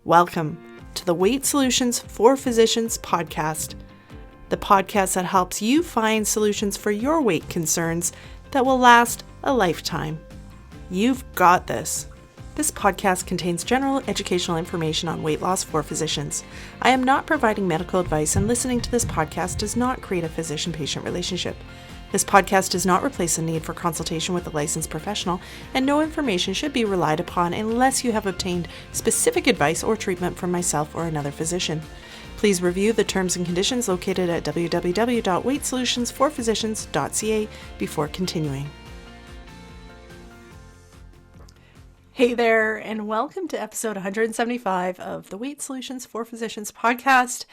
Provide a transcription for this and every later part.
Welcome to the Weight Solutions for Physicians podcast, the podcast that helps you find solutions for your weight concerns that will last a lifetime. You've got this. This podcast contains general educational information on weight loss for physicians. I am not providing medical advice, and listening to this podcast does not create a physician-patient relationship. This podcast does not replace the need for consultation with a licensed professional, and no information should be relied upon unless you have obtained specific advice or treatment from myself or another physician. Please review the terms and conditions located at www.weightsolutionsforphysicians.ca before continuing. Hey there, and welcome to episode 175 of the Weight Solutions for Physicians podcast.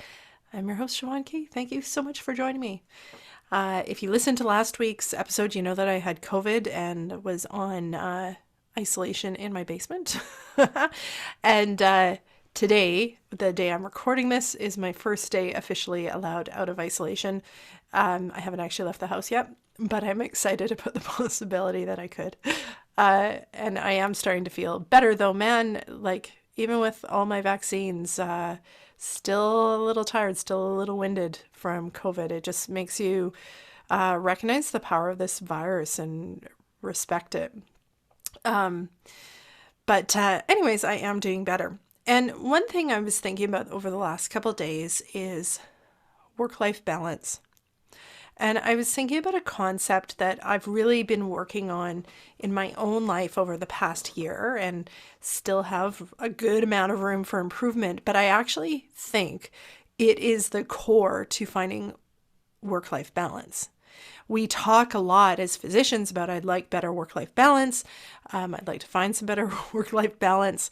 I'm your host, Siobhan Key. Thank you so much for joining me. If you listened to last week's episode, you know that I had COVID and was on isolation in my basement. And today, the day I'm recording this, is my first day officially allowed out of isolation. I haven't actually left the house yet, but I'm excited about the possibility that I could. And I am starting to feel better though, man. Like, even with all my vaccines, still a little tired, still a little winded from COVID. It just makes you recognize the power of this virus and respect it. But anyways, I am doing better. And one thing I was thinking about over the last couple of days is work-life balance. And I was thinking about a concept that I've really been working on in my own life over the past year and still have a good amount of room for improvement. But I actually think it is the core to finding work-life balance. We talk a lot as physicians about I'd like better work-life balance. I'd like to find some better work-life balance.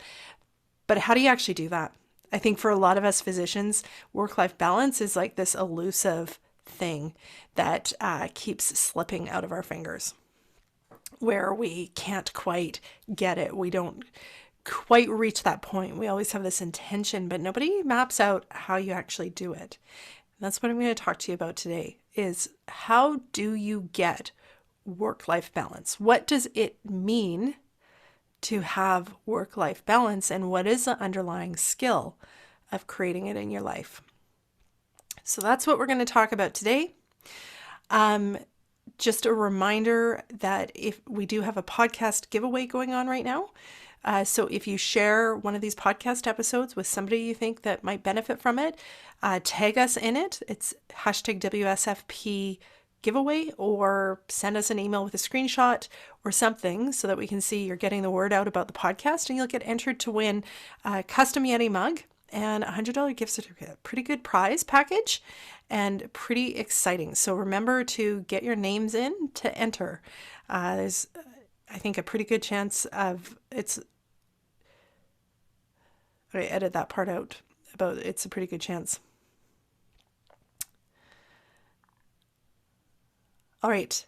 But how do you actually do that? I think for a lot of us physicians, work-life balance is like this elusive thing that keeps slipping out of our fingers, where we can't quite get it. We don't quite reach that point. We always have this intention, but nobody maps out how you actually do it. And that's what I'm going to talk to you about today, is how do you get work-life balance? What does it mean to have work-life balance, and what is the underlying skill of creating it in your life? So that's what we're going to talk about today. Just a reminder that if we do have a podcast giveaway going on right now. So if you share one of these podcast episodes with somebody you think that might benefit from it, tag us in it. It's hashtag WSFP giveaway, or send us an email with a screenshot or something so that we can see you're getting the word out about the podcast, and you'll get entered to win a custom Yeti mug and a $100 gift certificate. Pretty good prize package and pretty exciting. So remember to get your names in to enter. There's, I think, a pretty good chance of I edit that part out about it's a pretty good chance. All right.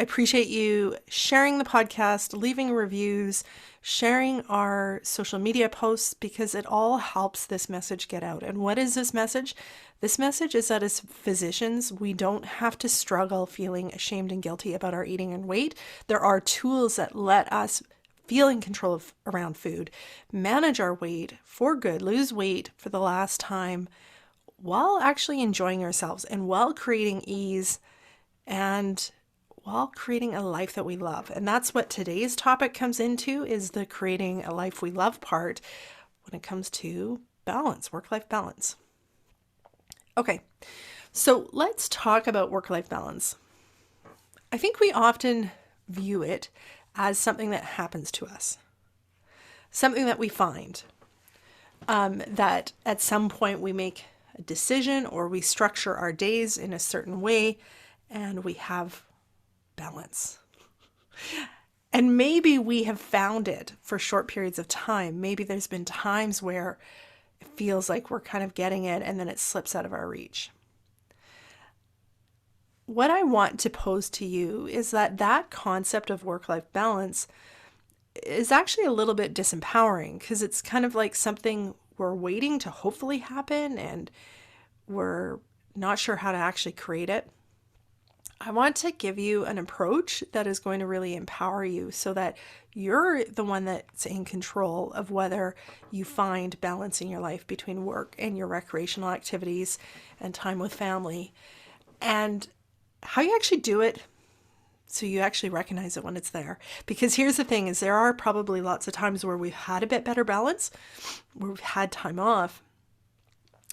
I appreciate you sharing the podcast, leaving reviews, sharing our social media posts, because it all helps this message get out. And what is this message? This message is that as physicians, we don't have to struggle feeling ashamed and guilty about our eating and weight. There are tools that let us feel in control around food, manage our weight for good, lose weight for the last time, while actually enjoying ourselves and while creating ease and while creating a life that we love. And that's what today's topic comes into, is the creating a life we love part when it comes to balance, work-life balance. Okay, so let's talk about work-life balance. I think we often view it as something that happens to us, something that we find, that at some point we make a decision or we structure our days in a certain way and we have balance. And maybe we have found it for short periods of time. Maybe there's been times where it feels like we're kind of getting it and then it slips out of our reach. What I want to pose to you is that concept of work-life balance is actually a little bit disempowering, because it's kind of like something we're waiting to hopefully happen and we're not sure how to actually create it. I want to give you an approach that is going to really empower you so that you're the one that's in control of whether you find balance in your life between work and your recreational activities and time with family, and how you actually do it so you actually recognize it when it's there. Because here's the thing is there are probably lots of times where we've had a bit better balance, where we've had time off,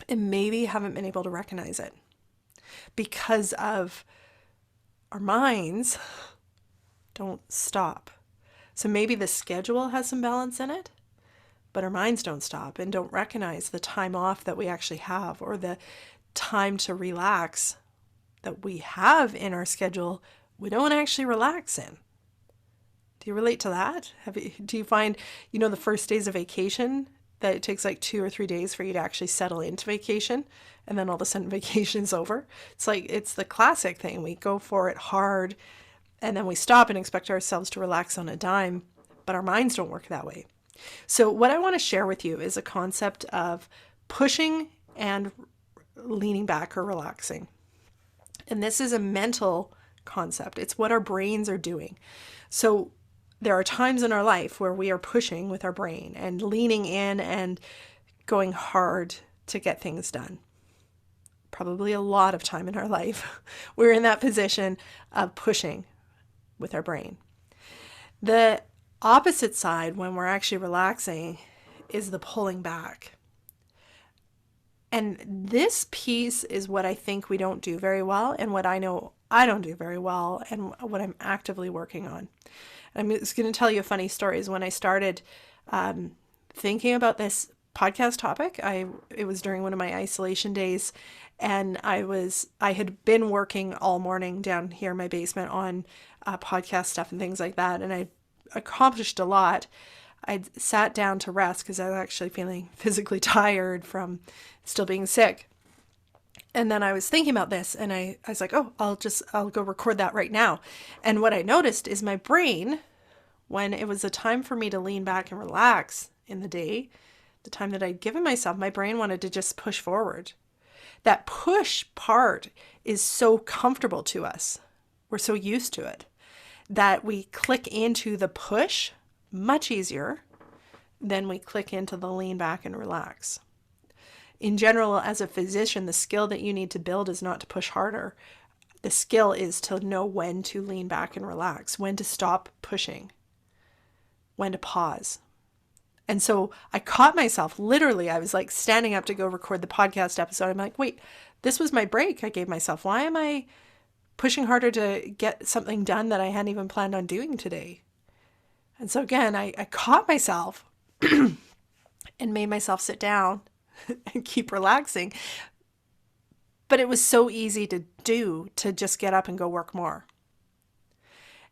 and maybe haven't been able to recognize it because of our minds don't stop. So maybe the schedule has some balance in it, but our minds don't stop and don't recognize the time off that we actually have, or the time to relax that we have in our schedule we don't actually relax in. Do you relate to that? Do you find, the first days of vacation, that it takes like 2 or 3 days for you to actually settle into vacation, and then all of a sudden vacation's over? It's the classic thing. We go for it hard and then we stop and expect ourselves to relax on a dime, but our minds don't work that way. So what I want to share with you is a concept of pushing and leaning back or relaxing. And this is a mental concept. It's what our brains are doing. So there are times in our life where we are pushing with our brain and leaning in and going hard to get things done. Probably a lot of time in our life, we're in that position of pushing with our brain. The opposite side, when we're actually relaxing, is the pulling back. And this piece is what I think we don't do very well, and what I know I don't do very well, and what I'm actively working on. I'm just going to tell you a funny story. Is when I started thinking about this podcast topic, it was during one of my isolation days, and I had been working all morning down here in my basement on podcast stuff and things like that, and I accomplished a lot. I'd sat down to rest because I was actually feeling physically tired from still being sick. And then I was thinking about this, and I was like, oh, I'll go record that right now. And what I noticed is my brain, when it was a time for me to lean back and relax in the day, the time that I'd given myself, my brain wanted to just push forward. That push part is so comfortable to us. We're so used to it that we click into the push much easier than we click into the lean back and relax. In general, as a physician, the skill that you need to build is not to push harder. The skill is to know when to lean back and relax, when to stop pushing, when to pause. And so I caught myself, literally, I was like standing up to go record the podcast episode. I'm like, wait, this was my break I gave myself. Why am I pushing harder to get something done that I hadn't even planned on doing today? And so again, I caught myself and made myself sit down and keep relaxing. But it was so easy to do, to just get up and go work more.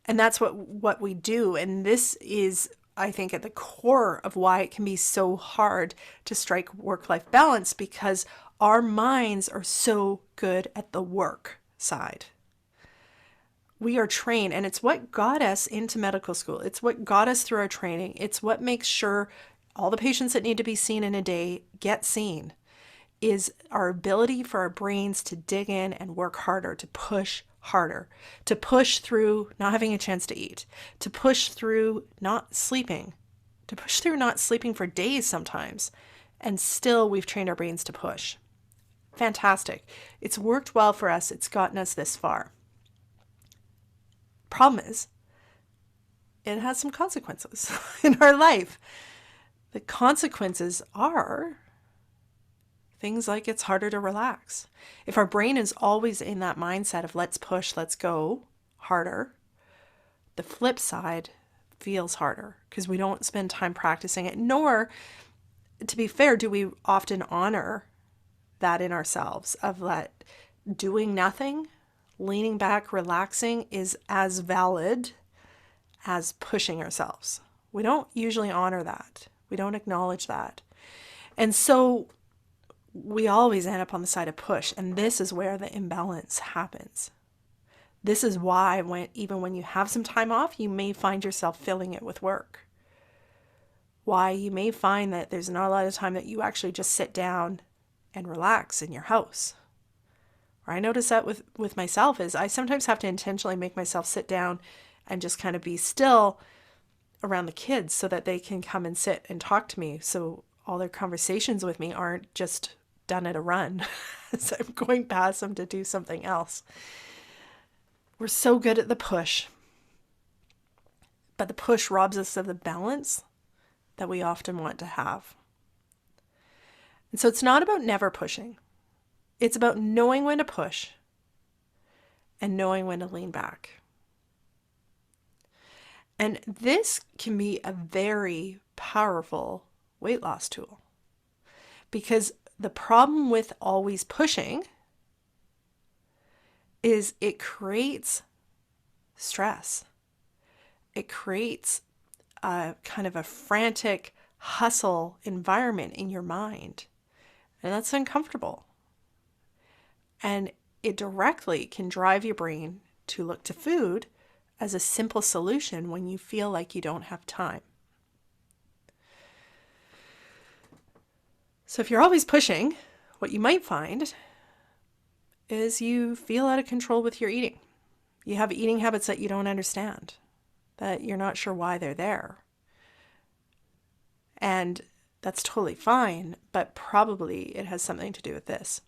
And that's what we do. And this is, I think, at the core of why it can be so hard to strike work-life balance, because our minds are so good at the work side. We are trained, and it's what got us into medical school. It's what got us through our training. It's what makes sure all the patients that need to be seen in a day get seen, is our ability for our brains to dig in and work harder, to push harder, to push through not having a chance to eat, to push through not sleeping, to push through not sleeping for days sometimes. And still we've trained our brains to push. Fantastic. It's worked well for us. It's gotten us this far. Problem is, it has some consequences in our life. The consequences are things like it's harder to relax. If our brain is always in that mindset of let's push, let's go harder, the flip side feels harder because we don't spend time practicing it, nor, to be fair, do we often honor that in ourselves, of that doing nothing, leaning back, relaxing is as valid as pushing ourselves. We don't usually honor that. We don't acknowledge that. And so we always end up on the side of push. And this is where the imbalance happens. This is why even when you have some time off, you may find yourself filling it with work. Why you may find that there's not a lot of time that you actually just sit down and relax in your house. or I notice that with myself, is I sometimes have to intentionally make myself sit down and just kind of be still around the kids so that they can come and sit and talk to me. So all their conversations with me aren't just done at a run. So I'm going past them to do something else. We're so good at the push, but the push robs us of the balance that we often want to have. And so it's not about never pushing. It's about knowing when to push and knowing when to lean back. And this can be a very powerful weight loss tool, because the problem with always pushing is it creates stress. It creates a kind of a frantic hustle environment in your mind, and that's uncomfortable. And it directly can drive your brain to look to food as a simple solution when you feel like you don't have time. So if you're always pushing, what you might find is you feel out of control with your eating. You have eating habits that you don't understand, that you're not sure why they're there. And that's totally fine, but probably it has something to do with this.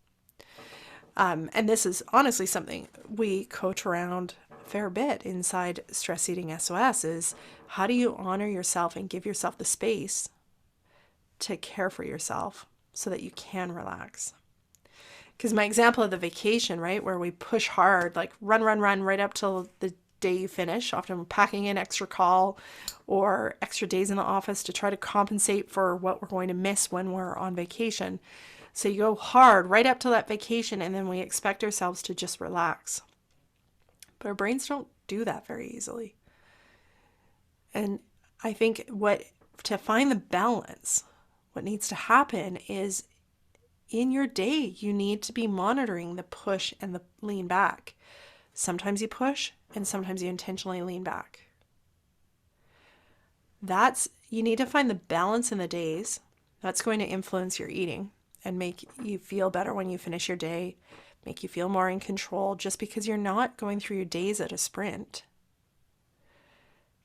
And this is honestly something we coach around a fair bit inside Stress Eating SOS, is how do you honor yourself and give yourself the space to care for yourself so that you can relax. Because my example of the vacation, right, where we push hard, like run right up till the day you finish, often packing in extra call or extra days in the office to try to compensate for what we're going to miss when we're on vacation. So you go hard right up till that vacation, and then we expect ourselves to just relax. But our brains don't do that very easily. And I think to find the balance, what needs to happen is in your day, you need to be monitoring the push and the lean back. Sometimes you push and sometimes you intentionally lean back. You need to find the balance in the days. That's going to influence your eating and make you feel better when you finish your day, make you feel more in control, just because you're not going through your days at a sprint.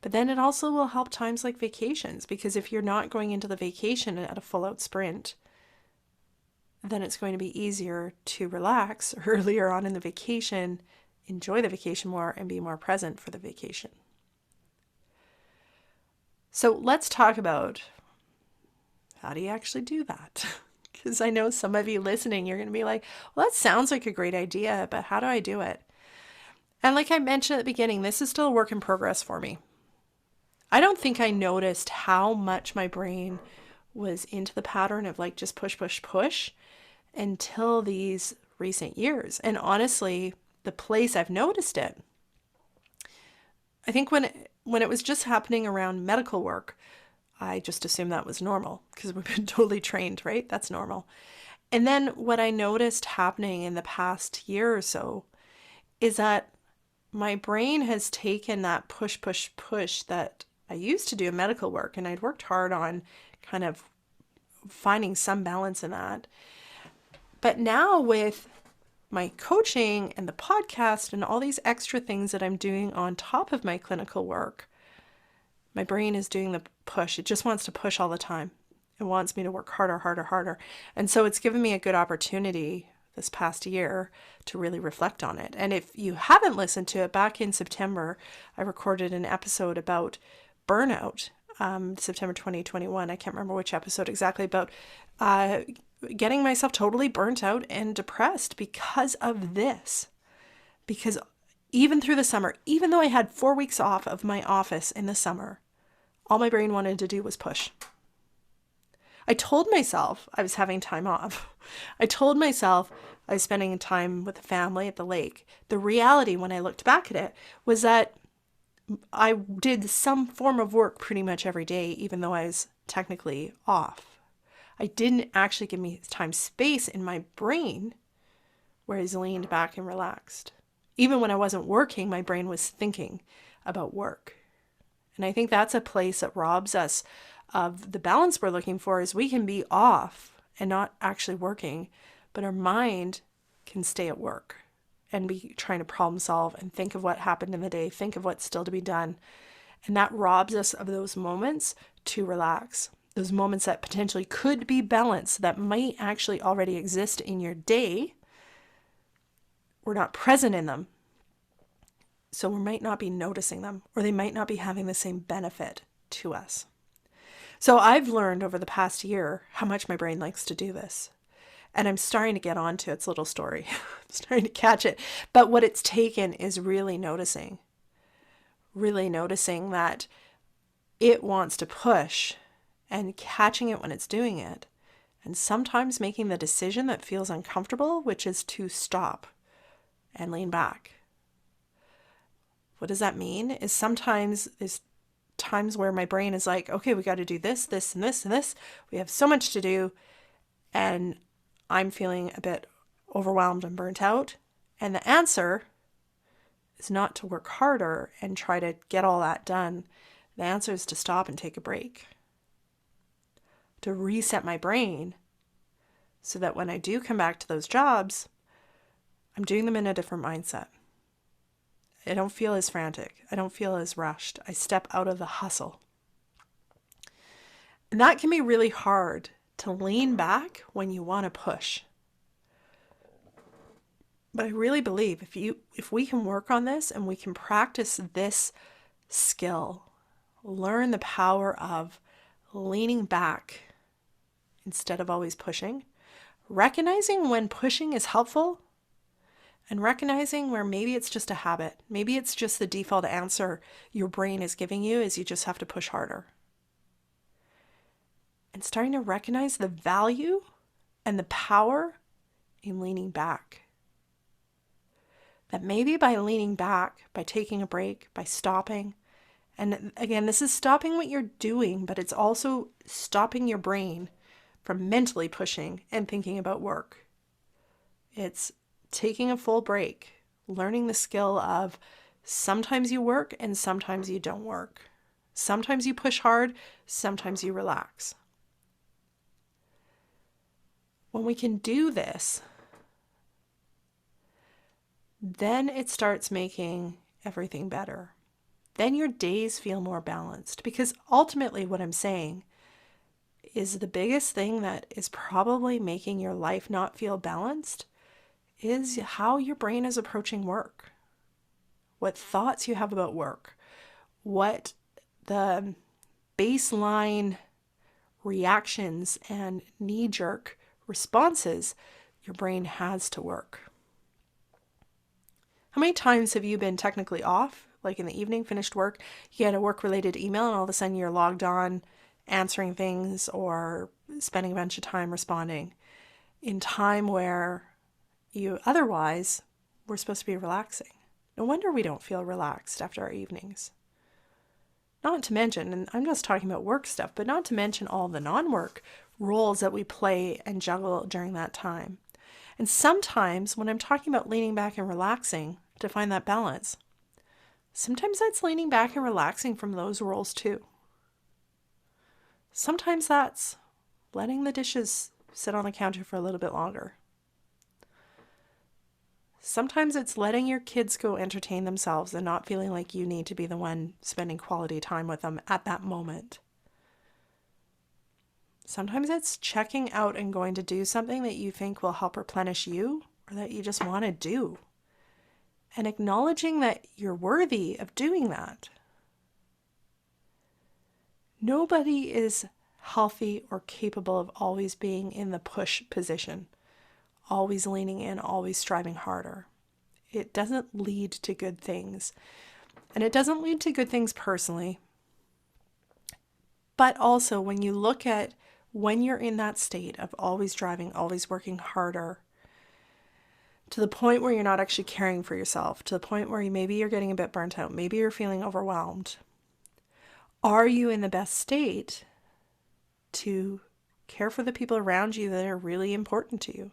But then it also will help times like vacations, because if you're not going into the vacation at a full-out sprint, then it's going to be easier to relax earlier on in the vacation, enjoy the vacation more, and be more present for the vacation. So let's talk about how do you actually do that? Because I know some of you listening, you're going to be like, well, that sounds like a great idea, but how do I do it? And like I mentioned at the beginning, this is still a work in progress for me. I don't think I noticed how much my brain was into the pattern of like just push until these recent years. And honestly, the place I've noticed it, I think when it was just happening around medical work, I just assumed that was normal because we've been totally trained, right? That's normal. And then what I noticed happening in the past year or so is that my brain has taken that push that I used to do in medical work, and I'd worked hard on kind of finding some balance in that. But now with my coaching and the podcast and all these extra things that I'm doing on top of my clinical work, my brain is doing the push. It just wants to push all the time. It wants me to work harder. And so it's given me a good opportunity this past year to really reflect on it. And if you haven't listened to it, back in September, I recorded an episode about burnout, September 2021. I can't remember which episode exactly, about getting myself totally burnt out and depressed because of this. Because even through the summer, even though I had 4 weeks off of my office in the summer, all my brain wanted to do was push. I told myself I was having time off. I told myself I was spending time with the family at the lake. The reality, when I looked back at it, was that I did some form of work pretty much every day, even though I was technically off. I didn't actually give me space in my brain where I was leaned back and relaxed. Even when I wasn't working, my brain was thinking about work. And I think that's a place that robs us of the balance we're looking for, is we can be off and not actually working, but our mind can stay at work. and be trying to problem solve and think of what happened in the day, think of what's still to be done. And that robs us of those moments to relax. Those moments that potentially could be balanced, that might actually already exist in your day. We're not present in them. So we might not be noticing them, or they might not be having the same benefit to us. So I've learned over the past year how much my brain likes to do this. And I'm starting to get onto its little story. I'm starting to catch it. But what it's taken is really noticing that it wants to push and catching it when it's doing it. And sometimes making the decision that feels uncomfortable, which is to stop and lean back. What does that mean? Is sometimes there's times where my brain is like, okay, we got to do this, this, and this, and this. We have so much to do. And I'm feeling a bit overwhelmed and burnt out. And the answer is not to work harder and try to get all that done. The answer is to stop and take a break. To reset my brain so that when I do come back to those jobs, I'm doing them in a different mindset. I don't feel as frantic. I don't feel as rushed. I step out of the hustle. And that can be really hard to lean back when you want to push. But I really believe if we can work on this and we can practice this skill, learn the power of leaning back instead of always pushing, recognizing when pushing is helpful, and recognizing where maybe it's just a habit. Maybe it's just the default answer your brain is giving you is you just have to push harder. And starting to recognize the value and the power in leaning back. That maybe by leaning back, by taking a break, by stopping, and again, this is stopping what you're doing, but it's also stopping your brain from mentally pushing and thinking about work. It's taking a full break, learning the skill of sometimes you work and sometimes you don't work. Sometimes you push hard, sometimes you relax. When we can do this, then it starts making everything better. Then your days feel more balanced, because ultimately what I'm saying is the biggest thing that is probably making your life not feel balanced is how your brain is approaching work, what thoughts you have about work, what the baseline reactions and knee-jerk responses your brain has to work. How many times have you been technically off, like in the evening, finished work, you get a work-related email and all of a sudden you're logged on answering things or spending a bunch of time responding in time where you otherwise were supposed to be relaxing? No wonder we don't feel relaxed after our evenings. Not to mention, and I'm just talking about work stuff, but not to mention all the non-work roles that we play and juggle during that time. And sometimes when I'm talking about leaning back and relaxing to find that balance, sometimes that's leaning back and relaxing from those roles too. Sometimes that's letting the dishes sit on the counter for a little bit longer. Sometimes it's letting your kids go entertain themselves and not feeling like you need to be the one spending quality time with them at that moment. Sometimes it's checking out and going to do something that you think will help replenish you or that you just want to do. And acknowledging that you're worthy of doing that. Nobody is healthy or capable of always being in the push position, always leaning in, always striving harder. It doesn't lead to good things. And it doesn't lead to good things personally. But also when you look at when you're in that state of always driving, always working harder, to the point where you're not actually caring for yourself, to the point where maybe you're getting a bit burnt out, maybe you're feeling overwhelmed. Are you in the best state to care for the people around you that are really important to you?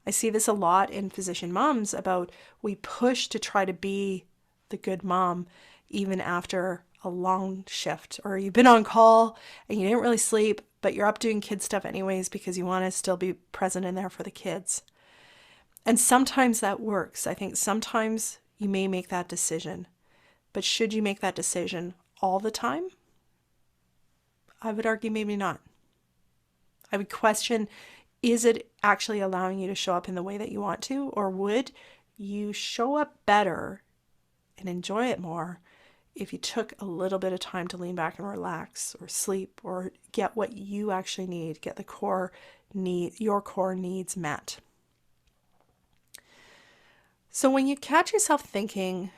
I see this a lot in physician moms about we push to try to be the good mom even after a long shift, or you've been on call and you didn't really sleep, but you're up doing kid stuff anyways because you want to still be present in there for the kids. And sometimes that works. I think sometimes you may make that decision. But should you make that decision all the time? I would argue maybe not. I would question, is it actually allowing you to show up in the way that you want to? Or would you show up better and enjoy it more if you took a little bit of time to lean back and relax or sleep or get what you actually need, get your core needs met? So when you catch yourself thinking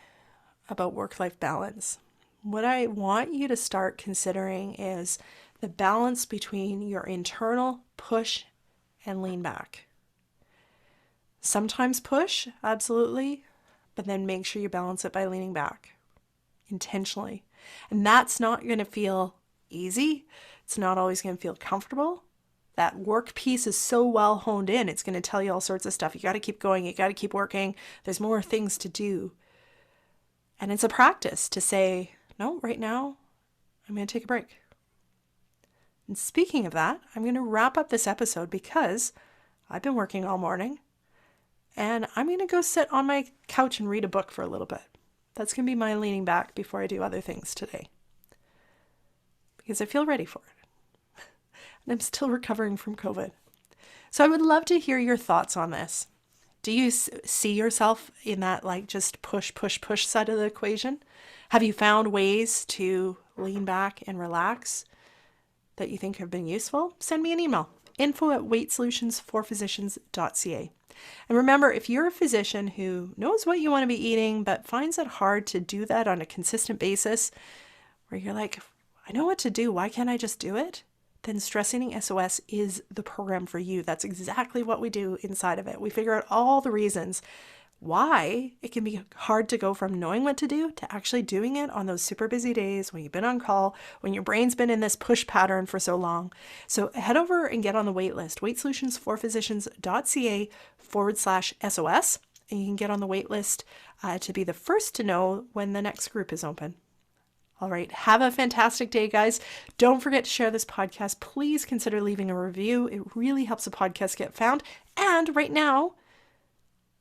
about work-life balance, what I want you to start considering is the balance between your internal push and lean back. Sometimes push, absolutely, but then make sure you balance it by leaning back intentionally. And that's not going to feel easy. It's not always going to feel comfortable. That work piece is so well honed in, it's going to tell you all sorts of stuff. You got to keep going. You got to keep working. There's more things to do. And it's a practice to say, no, right now, I'm going to take a break. And speaking of that, I'm going to wrap up this episode because I've been working all morning and I'm going to go sit on my couch and read a book for a little bit. That's going to be my leaning back before I do other things today because I feel ready for it. And I'm still recovering from COVID. So I would love to hear your thoughts on this. Do you see yourself in that just push side of the equation? Have you found ways to lean back and relax that you think have been useful? Send me an email, info@weightsolutionsforphysicians.ca. And remember, if you're a physician who knows what you want to be eating, but finds it hard to do that on a consistent basis, where you're like, I know what to do, why can't I just do it? Then Stress Eating SOS is the program for you. That's exactly what we do inside of it. We figure out all the reasons why it can be hard to go from knowing what to do to actually doing it on those super busy days when you've been on call, when your brain's been in this push pattern for so long. So head over and get on the wait list, weightsolutionsforphysicians.ca/SOS, and you can get on the wait list to be the first to know when the next group is open. All right. Have a fantastic day, guys. Don't forget to share this podcast. Please consider leaving a review. It really helps the podcast get found. And right now,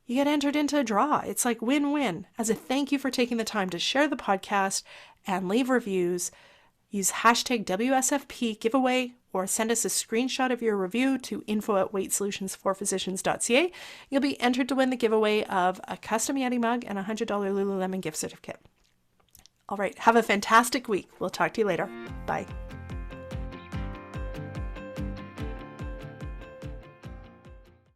you get entered into a draw. It's like win-win. As a thank you for taking the time to share the podcast and leave reviews, use hashtag WSFP giveaway or send us a screenshot of your review to info@weightsolutionsforphysicians.ca. You'll be entered to win the giveaway of a custom Yeti mug and a $100 Lululemon gift certificate. All right. Have a fantastic week. We'll talk to you later. Bye.